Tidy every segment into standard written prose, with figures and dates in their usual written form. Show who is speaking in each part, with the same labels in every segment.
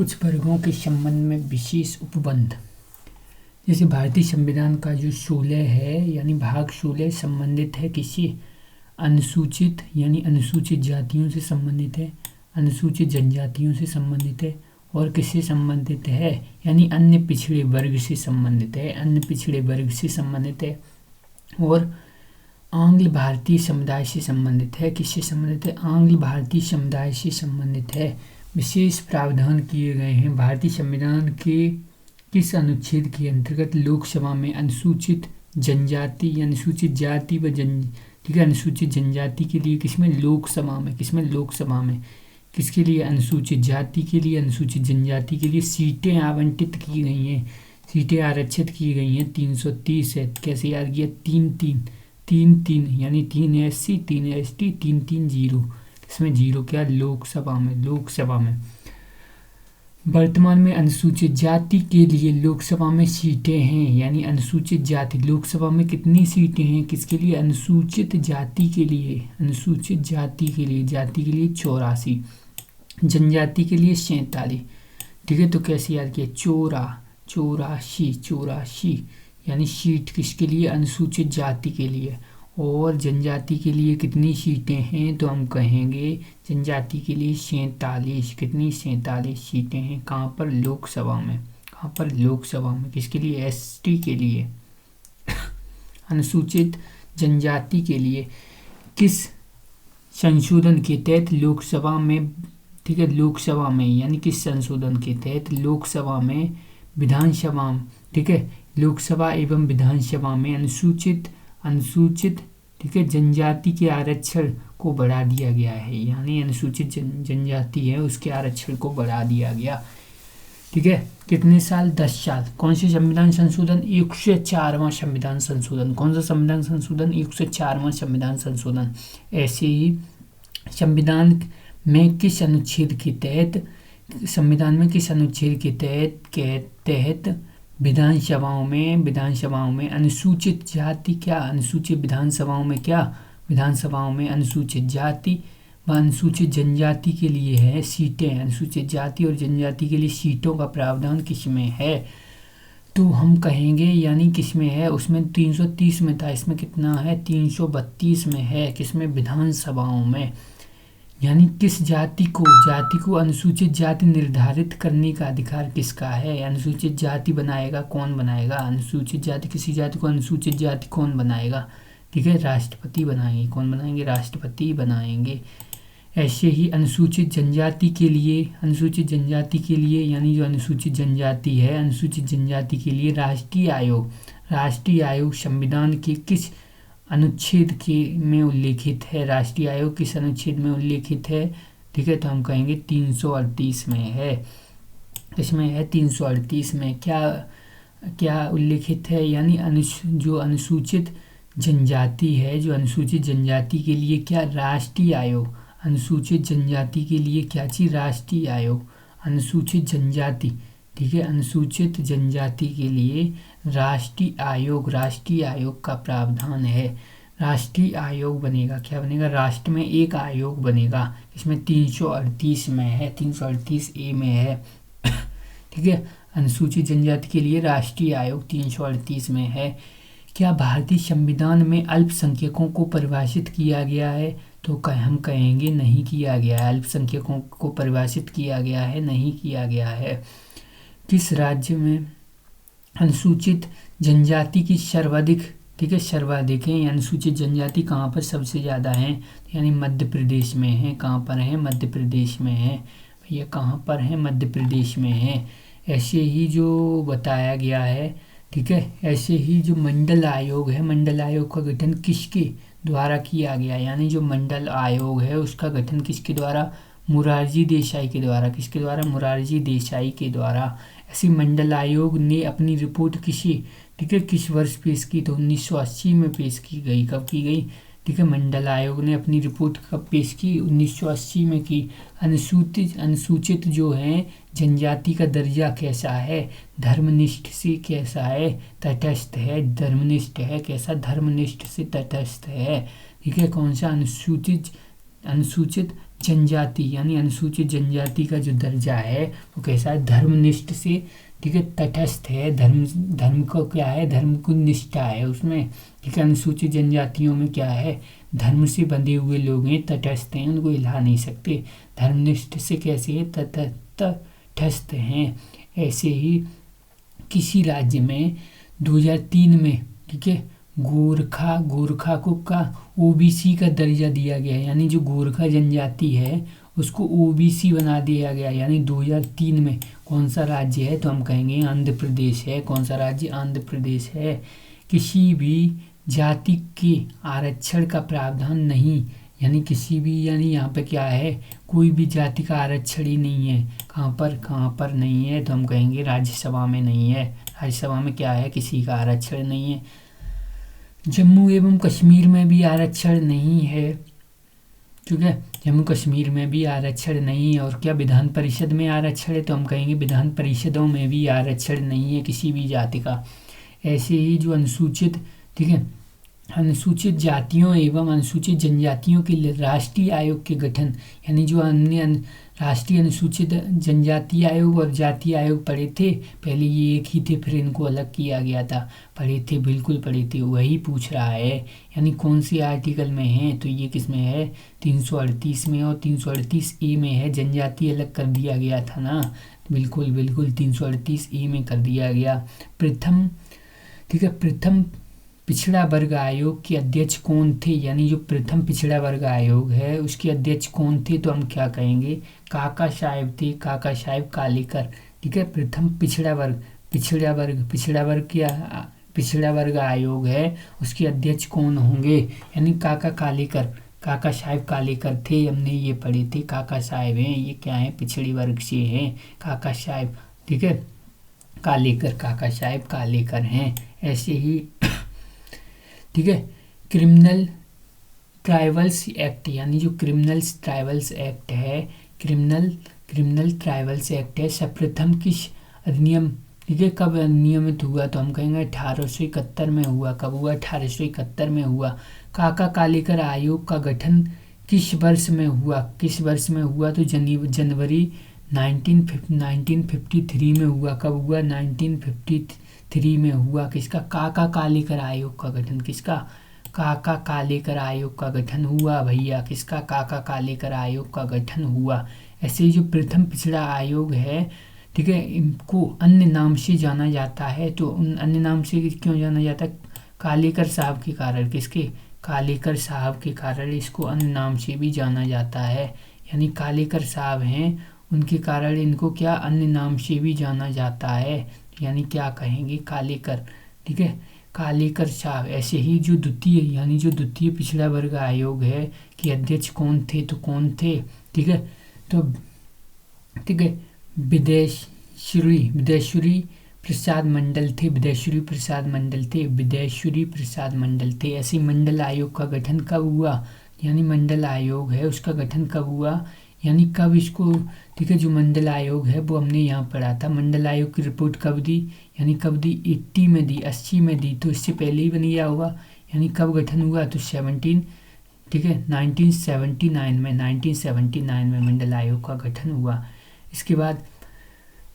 Speaker 1: कुछ वर्गों के संबंध में विशेष उपबंध। जैसे भारतीय संविधान का जो 16 है यानी भाग 16 संबंधित है किसी अनुसूचित यानी अनुसूचित जातियों से संबंधित है, अनुसूचित जनजातियों से संबंधित है और किससे संबंधित है यानी अन्य पिछड़े वर्ग से संबंधित है, अन्य पिछड़े वर्ग से संबंधित है और आंग्ल भारतीय समुदाय से संबंधित है। किससे संबंधित है? आंग्ल भारतीय समुदाय से संबंधित है। विशेष प्रावधान किए गए हैं भारतीय संविधान के किस अनुच्छेद के अंतर्गत लोकसभा में अनुसूचित जनजाति, अनुसूचित जाति व अनुसूचित जनजाति के लिए किसमें लोकसभा में किसके लिए? अनुसूचित जाति के लिए, अनुसूचित जनजाति के लिए सीटें आवंटित की गई हैं, सीटें आरक्षित की गई हैं। 330 है। कैसे याद किया? 3 यानी 3 SC 3 ST 3 0। इसमें 0 क्या? लोकसभा में। वर्तमान में अनुसूचित जाति के लिए लोकसभा में सीटें हैं यानी अनुसूचित जाति लोकसभा में कितनी सीटें हैं? किसके लिए? अनुसूचित जाति के लिए, अनुसूचित जाति के लिए 84, जनजाति के लिए 47। ठीक है, तो कैसे याद किया? 84 यानी सीट किसके लिए? अनुसूचित जाति के लिए। और जनजाति के लिए कितनी सीटें हैं? तो हम कहेंगे जनजाति के लिए 47। कितनी? 47 सीटें हैं। कहाँ पर? लोकसभा में। कहाँ पर? लोकसभा में। किसके लिए? ST के लिए, अनुसूचित जनजाति के लिए। किस संशोधन के तहत लोकसभा में, ठीक है, लोकसभा में यानी किस संशोधन के तहत लोकसभा में, विधानसभा, ठीक है, लोकसभा एवं विधानसभा में अनुसूचित ठीक है जनजाति के आरक्षण को बढ़ा दिया गया है यानी अनुसूचित जनजाति है उसके आरक्षण को बढ़ा दिया गया। ठीक है, कितने साल? 10 साल। कौन से संविधान संशोधन? 104वां संविधान संशोधन। कौन सा संविधान संशोधन? 104वां संविधान संशोधन। ऐसे ही संविधान में किस अनुच्छेद के तहत, संविधान में किस अनुच्छेद के तहत विधानसभाओं में अनुसूचित जाति क्या? अनुसूचित विधानसभाओं में क्या? विधानसभाओं में अनुसूचित जाति व अनुसूचित जनजाति के लिए है सीटें। अनुसूचित जाति और जनजाति के लिए सीटों का प्रावधान किसमें है? तो हम कहेंगे यानी किसमें है? उसमें 330 में था, इसमें कितना है? 332 में है। किसमें? विधानसभाओं में। यानी किस जाति को अनुसूचित जाति निर्धारित करने का अधिकार किसका है? अनुसूचित जाति बनाएगा कौन? बनाएगा अनुसूचित जाति। किसी जाति को अनुसूचित जाति कौन बनाएगा? ठीक है, राष्ट्रपति बनाएंगे। कौन बनाएंगे? राष्ट्रपति बनाएंगे। ऐसे ही अनुसूचित जनजाति के लिए यानी जो अनुसूचित जनजाति है, अनुसूचित जनजाति के लिए राष्ट्रीय आयोग संविधान के किस अनुच्छेद में उल्लेखित है? राष्ट्रीय आयोग किस अनुच्छेद में उल्लेखित है? ठीक है, तो हम कहेंगे 338 में है। इसमें है 338 में क्या उल्लेखित है? यानी जो अनुसूचित जनजाति है, जो अनुसूचित जनजाति के लिए क्या? राष्ट्रीय आयोग। अनुसूचित जनजाति के लिए क्या चीज? राष्ट्रीय आयोग। अनुसूचित जनजाति, ठीक है, अनुसूचित जनजाति के लिए राष्ट्रीय आयोग का प्रावधान है। राष्ट्रीय आयोग बनेगा, क्या बनेगा? राष्ट्र में एक आयोग बनेगा। इसमें 338 में है, 338A में है। ठीक है, अनुसूचित जनजाति के लिए राष्ट्रीय आयोग 338 में है। क्या भारतीय संविधान में अल्पसंख्यकों को परिभाषित किया गया है? तो हम कहेंगे नहीं किया गया है। अल्पसंख्यकों को परिभाषित किया गया है? नहीं किया गया है। किस राज्य में अनुसूचित जनजाति की सर्वाधिक, ठीक है, सर्वाधिक है? अनुसूचित जनजाति कहाँ पर सबसे ज़्यादा है? यानी मध्य प्रदेश में है। कहाँ पर है? मध्य प्रदेश में है। भैया कहाँ पर है? मध्य प्रदेश में है। ऐसे ही जो बताया गया है, ठीक है, ऐसे ही जो मंडल आयोग है, मंडल आयोग का गठन किसके द्वारा किया गया? यानी जो मंडल आयोग है उसका गठन किसके द्वारा? मोरारजी देसाई के द्वारा। किसके द्वारा? मोरारजी देसाई के द्वारा। ऐसे मंडल आयोग ने अपनी रिपोर्ट किस वर्ष पेश की? तो 1980 में पेश की गई। कब की गई? ठीक है, मंडल आयोग ने अपनी रिपोर्ट कब पेश की? 1980 में की। अनुसूचित जो है जनजाति का दर्जा कैसा है? धर्मनिष्ठ से कैसा है? तटस्थ है। धर्मनिष्ठ है। कैसा? धर्मनिष्ठ से तटस्थ है। ठीक है, कौन सा? अनुसूचित जनजाति यानी अनुसूचित जनजाति का जो दर्जा है वो कैसा है, धर्मनिष्ठ से, ठीक है, तटस्थ है। धर्म को क्या है, धर्म को निष्ठा है उसमें, ठीक है। अनुसूचित जनजातियों में क्या है, धर्म से बंधे हुए लोग हैं, तटस्थ हैं, उनको हिला नहीं सकते। धर्मनिष्ठ से कैसे है, तटस्थ हैं। ऐसे ही किसी राज्य में 2003 में, ठीक है, गोरखा को का ओबीसी का दर्जा दिया गया, यानी जो गोरखा जनजाति है उसको ओबीसी बना दिया गया, यानी 2003 में। कौन सा राज्य है, तो हम कहेंगे आंध्र प्रदेश है। कौन सा राज्य, आंध्र प्रदेश है। किसी भी जाति के आरक्षण का प्रावधान नहीं, यानी किसी भी, यानी यहाँ पे क्या है, कोई भी जाति का आरक्षण ही नहीं है। कहाँ पर नहीं है, तो हम कहेंगे राज्यसभा में नहीं है। राज्यसभा में क्या है, किसी का आरक्षण नहीं है। जम्मू एवं कश्मीर में भी आरक्षण नहीं है, ठीक है, जम्मू कश्मीर में भी आरक्षण नहीं है। और क्या विधान परिषद में आरक्षण है, तो हम कहेंगे विधान परिषदों में भी आरक्षण नहीं है किसी भी जाति का। ऐसे ही जो अनुसूचित, ठीक है, अनुसूचित जातियों एवं अनुसूचित जनजातियों के लिए राष्ट्रीय आयोग के गठन, यानी जो अन्य राष्ट्रीय अनुसूचित जनजाति आयोग और जाति आयोग पढ़े थे, पहले ये एक ही थे, फिर इनको अलग किया गया था। पढ़े थे, बिल्कुल पढ़े थे, वही पूछ रहा है। यानी कौन सी आर्टिकल में है, तो ये किस में है, 338 में, और 338A में है। जनजाति अलग कर दिया गया था ना, बिल्कुल 338A में कर दिया गया। प्रथम, ठीक है, प्रथम पिछड़ा वर्ग आयोग के अध्यक्ष कौन थे, यानी जो प्रथम पिछड़ा वर्ग आयोग है उसके अध्यक्ष कौन थे, तो हम क्या कहेंगे, काका साहेब थे, काका साहेब कालेकर, ठीक है। प्रथम पिछड़ा वर्ग आयोग है, उसके अध्यक्ष कौन होंगे, यानी काका साहेब कालेकर थे। हमने ये पढ़े थे, काका साहेब हैं, ये क्या है, पिछड़ी वर्ग से हैं, काका साहेब, ठीक है, कालेकर, काका साहेब कालेकर हैं। ऐसे ही, ठीक है, क्रिमिनल ट्राइबल्स एक्ट, यानी जो क्रिमिनल ट्राइबल्स एक्ट है, सर्वप्रथम किस अधिनियम, ठीक है, कब नियमित हुआ, तो हम कहेंगे 1871 में हुआ। कब हुआ, 1871 में हुआ। काका कालेकर आयोग का गठन किस वर्ष में हुआ, तो जनवरी 1953 में हुआ। कब हुआ, 1953 में हुआ। किसका, काका कालेकर आयोग का गठन, किसका, काका कालेकर आयोग का गठन हुआ भैया, किसका, काका कालेकर आयोग का गठन हुआ। ऐसे ही जो प्रथम पिछड़ा आयोग है, ठीक है, इनको अन्य नाम से जाना जाता है, तो उन अन्य नाम से क्यों जाना जाता है, कालेकर साहब के कारण, किसके, कालेकर साहब के कारण इसको अन्य नाम से भी जाना जाता है। यानी कालेकर साहब हैं, उनके कारण इनको क्या, अन्य नाम से भी जाना जाता है, यानी क्या कहेंगे, कालेकर, ठीक है, कालेकर साहब। ऐसे ही जो द्वितीय पिछड़ा वर्ग आयोग है कि अध्यक्ष कौन थे, तो कौन थे, ठीक है, तो ठीक है, विदेश्वरी प्रसाद मंडल थे। ऐसे मंडल आयोग का गठन कब हुआ, यानी मंडल आयोग है उसका गठन कब हुआ, यानी कब इसको, ठीक है, जो मंडल आयोग है वो हमने यहाँ पढ़ा था। मंडल आयोग की रिपोर्ट कब दी, यानी कब दी, 80 में दी, 80 में दी, तो इससे पहले ही बन गया होगा। यानी कब गठन हुआ, तो 1979 में मंडल आयोग का गठन हुआ। इसके बाद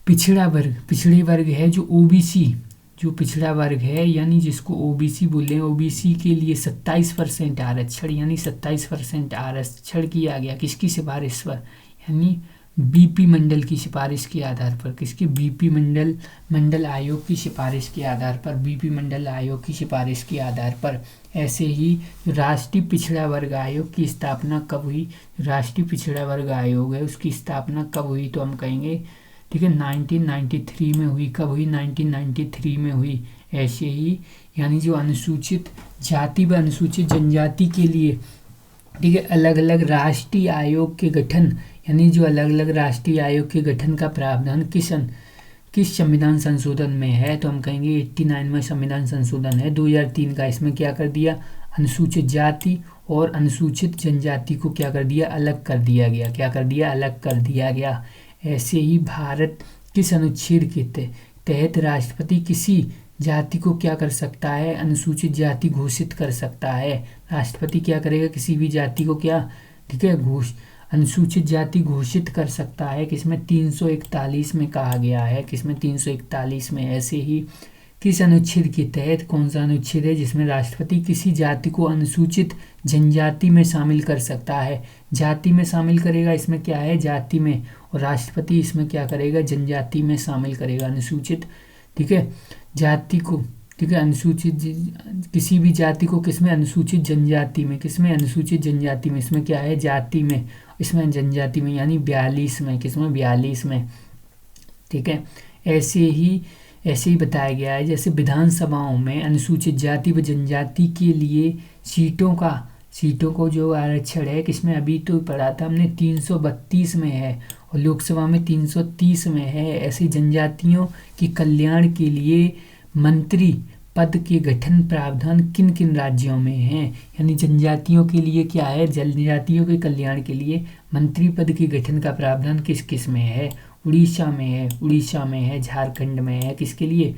Speaker 1: पिछड़े वर्ग है जो ओबीसी, जो पिछड़ा वर्ग है, यानी जिसको ओबीसी बोले हैं, ओबीसी के लिए 27% आरक्षण, यानी 27% आरक्षण किया गया। किसकी सिफारिश पर, यानी बीपी मंडल की सिफारिश के आधार पर, किसके, बीपी मंडल आयोग की सिफारिश के आधार पर, बीपी मंडल आयोग की सिफारिश के आधार पर। ऐसे ही राष्ट्रीय पिछड़ा वर्ग आयोग की स्थापना कब हुई, राष्ट्रीय पिछड़ा वर्ग आयोग है उसकी स्थापना कब हुई, तो हम कहेंगे, ठीक है, 1993 में हुई। कब हुई, 1993 में हुई। ऐसे ही यानी जो अनुसूचित जाति व अनुसूचित जनजाति के लिए, ठीक है, अलग अलग राष्ट्रीय आयोग के गठन, यानी जो अलग अलग राष्ट्रीय आयोग के गठन का प्रावधान किस संविधान संशोधन में है, तो हम कहेंगे 89 में संविधान संशोधन है 2003 का। इसमें क्या कर दिया, अनुसूचित जाति और अनुसूचित जनजाति को क्या कर दिया, अलग कर दिया गया। क्या कर दिया, अलग कर दिया गया। ऐसे ही भारत किस अनुच्छेद के तहत राष्ट्रपति किसी जाति को क्या कर सकता है, अनुसूचित जाति घोषित कर सकता है। राष्ट्रपति क्या करेगा, किसी भी जाति को क्या, ठीक है, अनुसूचित जाति घोषित कर सकता है, किसमें 341 में कहा गया है, किसमें 341 में। ऐसे ही किस अनुच्छेद के तहत, कौन सा अनुच्छेद है जिसमें राष्ट्रपति किसी जाति को अनुसूचित जनजाति में शामिल कर सकता है। जाति में शामिल करेगा, इसमें क्या है जाति में, और राष्ट्रपति इसमें क्या करेगा जनजाति में शामिल करेगा अनुसूचित, ठीक है, जाति को, ठीक है, अनुसूचित किसी भी जाति को किसमें अनुसूचित जनजाति में, किसमें अनुसूचित जनजाति में, इसमें क्या है जाति में, इसमें जनजाति में, यानी 42 में, किसमें 42 में, ठीक है। ऐसे ही बताया गया है। जैसे विधानसभाओं में अनुसूचित जाति व जनजाति के लिए सीटों को जो आरक्षण है किसमें, अभी तो पढ़ा था हमने 332 में है और लोकसभा में 330 में है। ऐसे जनजातियों के कल्याण के लिए मंत्री पद के गठन प्रावधान किन किन राज्यों में है, यानी जनजातियों के लिए क्या है, जनजातियों के कल्याण के लिए मंत्री पद के गठन का प्रावधान किस किस में है, उड़ीसा में है, झारखंड में है, किसके लिए,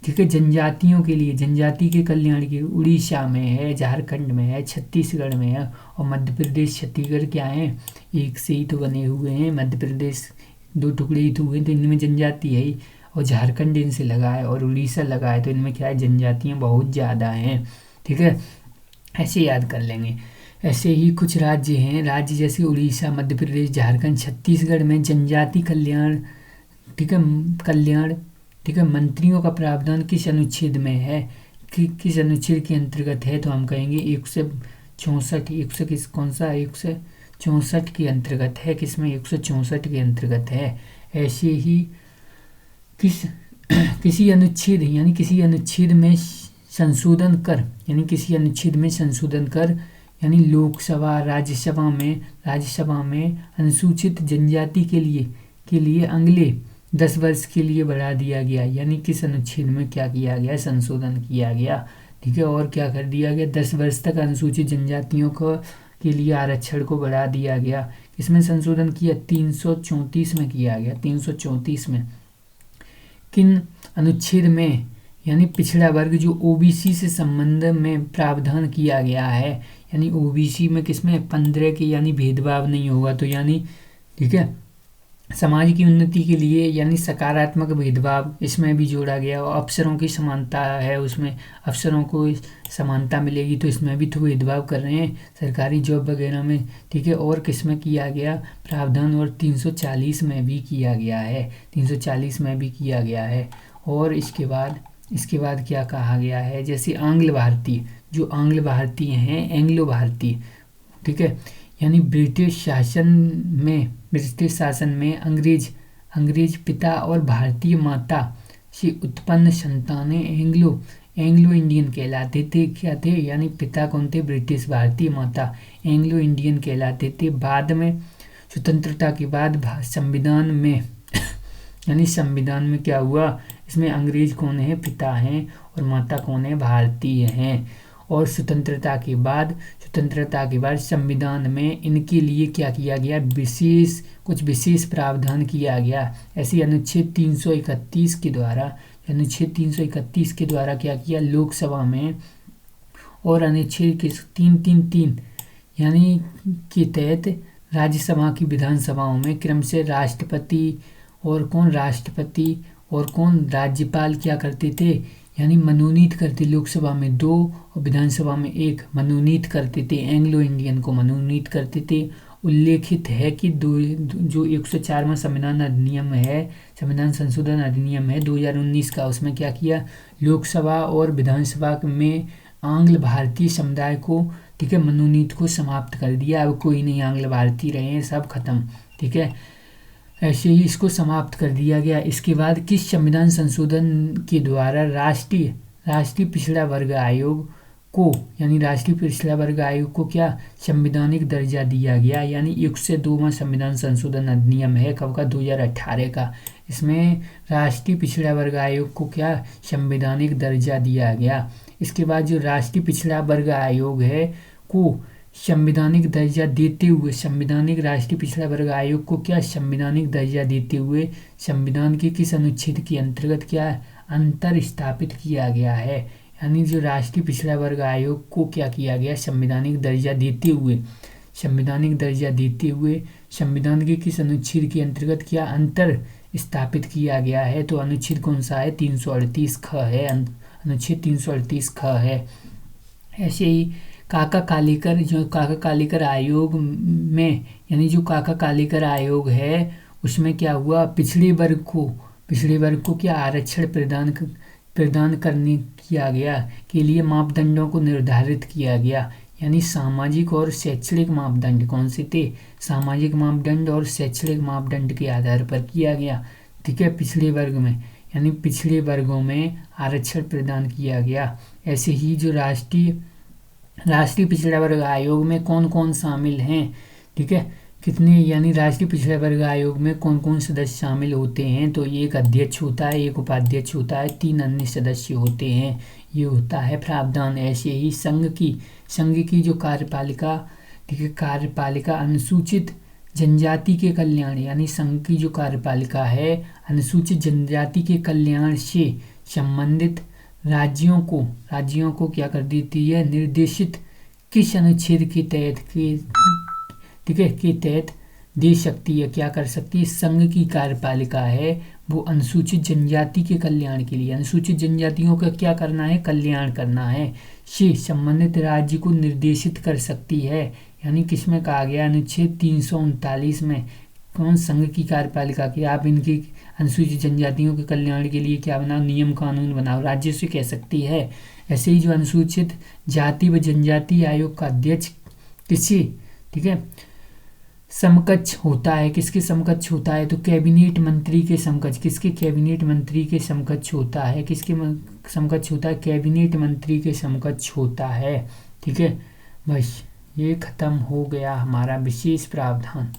Speaker 1: ठीक है, जनजातियों के लिए, जनजाति के कल्याण के लिए उड़ीसा में है, झारखंड में है, छत्तीसगढ़ में है, और मध्य प्रदेश छत्तीसगढ़ क्या है, एक से ही तो बने हुए हैं, मध्य प्रदेश 2 टुकड़े ही तो हुए, तो इनमें जनजाति है ही, और झारखंड इनसे लगा है और उड़ीसा लगा है, तो इनमें क्या है जनजातियाँ बहुत ज़्यादा हैं, ठीक है, ऐसे याद कर लेंगे। ऐसे ही कुछ राज्य हैं, राज्य जैसे उड़ीसा, मध्य प्रदेश, झारखंड, छत्तीसगढ़ में जनजाति कल्याण, ठीक है, मंत्रियों का प्रावधान किस अनुच्छेद में है, किस अनुच्छेद के अंतर्गत है, तो हम कहेंगे 164 कौन सा 164 के अंतर्गत है, किसमें 164 के अंतर्गत है। ऐसे ही किसी अनुच्छेद में संशोधन कर, यानी लोकसभा राज्यसभा में अनुसूचित जनजाति के लिए अगले 10 वर्ष के लिए बढ़ा दिया गया, यानी किस अनुच्छेद में क्या किया गया, संशोधन किया गया, ठीक है, और क्या कर दिया गया, 10 वर्ष तक अनुसूचित जनजातियों को के लिए आरक्षण को बढ़ा दिया गया। इसमें संशोधन किया 334 में किया गया, 334 में। किन अनुच्छेद में, यानी पिछड़ा वर्ग जो ओबीसी से संबंध में प्रावधान किया गया है, यानी ओबीसी में किसमें 15 के, यानी भेदभाव नहीं होगा, तो यानी ठीक है समाज की उन्नति के लिए, यानी सकारात्मक भेदभाव इसमें भी जोड़ा गया, और अफसरों की समानता है, उसमें अफसरों को समानता मिलेगी, तो इसमें भी तो भेदभाव कर रहे हैं सरकारी जॉब वगैरह में, ठीक है। और किसमें किया गया प्रावधान, और 340 में भी किया गया है, 340 में भी किया गया है। और इसके बाद क्या कहा गया है, जैसे आंग्ल भारतीय, जो आंग्ल भारतीय हैं, एंग्लो भारतीय, ठीक है, यानी ब्रिटिश शासन में अंग्रेज पिता और भारतीय माता से उत्पन्न संतानें एंग्लो इंडियन कहलाते थे। क्या थे, यानी पिता कौन थे, ब्रिटिश, भारतीय माता एंग्लो इंडियन कहलाते थे। बाद में स्वतंत्रता के बाद संविधान में यानी संविधान में क्या हुआ, इसमें अंग्रेज कौन है, पिता हैं, और माता कौन है, भारतीय हैं। और स्वतंत्रता के बाद संविधान में इनके लिए क्या किया गया, कुछ विशेष प्रावधान किया गया। ऐसे अनुच्छेद 331 के द्वारा क्या किया लोकसभा में, और अनुच्छेद के 333 यानी के तहत राज्यसभा की विधानसभाओं में क्रम से राष्ट्रपति और कौन राज्यपाल क्या करते थे, यानी मनोनीत करते, लोकसभा में 2 और विधानसभा में 1 मनोनीत करते थे, एंग्लो इंडियन को मनोनीत करते थे। उल्लेखित है कि जो 104वां संविधान संशोधन अधिनियम है 2019 का, उसमें क्या किया, लोकसभा और विधानसभा में आंग्ल भारतीय समुदाय को, ठीक है, मनोनीत को समाप्त कर दिया। अब कोई नहीं आंग्ल भारतीय रहे हैं, सब खत्म, ठीक है, ऐसे ही इसको समाप्त कर दिया गया। इसके बाद किस संविधान संशोधन के द्वारा राष्ट्रीय पिछड़ा वर्ग आयोग को, यानी राष्ट्रीय पिछड़ा वर्ग आयोग को क्या संवैधानिक दर्जा दिया गया, यानी 102वां संविधान संशोधन अधिनियम है, कब का, 2018 का। इसमें राष्ट्रीय पिछड़ा वर्ग आयोग को क्या संवैधानिक दर्जा दिया गया। इसके बाद जो राष्ट्रीय पिछड़ा वर्ग आयोग है को संवैधानिक दर्जा देते हुए, राष्ट्रीय पिछड़ा वर्ग आयोग को क्या संवैधानिक दर्जा देते हुए संविधान के किस अनुच्छेद के अंतर्गत क्या अंतर स्थापित किया गया है, यानी जो राष्ट्रीय पिछड़ा वर्ग आयोग को क्या किया गया संवैधानिक दर्जा देते हुए संवैधानिक दर्जा देते हुए संविधान के किस अनुच्छेद के अंतर्गत क्या अंतर स्थापित किया गया है? तो अनुच्छेद कौन सा है? 338 ख है, अनुच्छेद 338 ख है। ऐसे ही काका कालेकर आयोग में, यानी जो काका कालेकर आयोग है उसमें क्या हुआ, पिछड़े वर्ग को क्या आरक्षण प्रदान करने किया गया के लिए मापदंडों को निर्धारित किया गया, यानी सामाजिक और शैक्षणिक मापदंड कौन से थे? सामाजिक मापदंड और शैक्षणिक मापदंड के आधार पर किया गया। ठीक है, पिछड़े वर्ग में, यानी पिछड़े वर्गों में आरक्षण प्रदान किया गया। ऐसे ही जो राष्ट्रीय पिछड़ा वर्ग आयोग में कौन कौन शामिल हैं? ठीक है, कितने, यानी राष्ट्रीय पिछड़ा वर्ग आयोग में कौन कौन सदस्य शामिल होते हैं? तो एक अध्यक्ष होता है, एक उपाध्यक्ष होता है, 3 अन्य सदस्य होते हैं। ये होता है प्रावधान। ऐसे ही संघ की जो कार्यपालिका, ठीक है, कार्यपालिका अनुसूचित जनजाति के कल्याण, यानी संघ की जो कार्यपालिका है अनुसूचित जनजाति के कल्याण से संबंधित राज्यों को क्या कर देती है? निर्देशित किस अनुच्छेद के तहत ठीक है के तहत दे सकती है, क्या कर सकती है? संघ की कार्यपालिका है वो अनुसूचित जनजाति के कल्याण के लिए, अनुसूचित जनजातियों का क्या करना है? कल्याण करना है, से संबंधित राज्य को निर्देशित कर सकती है। यानी किसमें कहा गया? अनुच्छेद 339 में। कौन? संघ की कार्यपालिका की आप इनकी अनुसूचित जनजातियों के कल्याण के लिए क्या बनाओ? नियम कानून बनाओ, राज्य से कह सकती है। ऐसे ही जो अनुसूचित जाति व जनजाति आयोग का अध्यक्ष किसी, ठीक है, समकक्ष होता है, किसके समकक्ष होता है? तो कैबिनेट मंत्री के समकक्ष। किसके? कैबिनेट मंत्री के समकक्ष होता है। किसके समकक्ष होता है? कैबिनेट मंत्री के समकक्ष होता है। ठीक है, बस ये खत्म हो गया हमारा विशेष प्रावधान।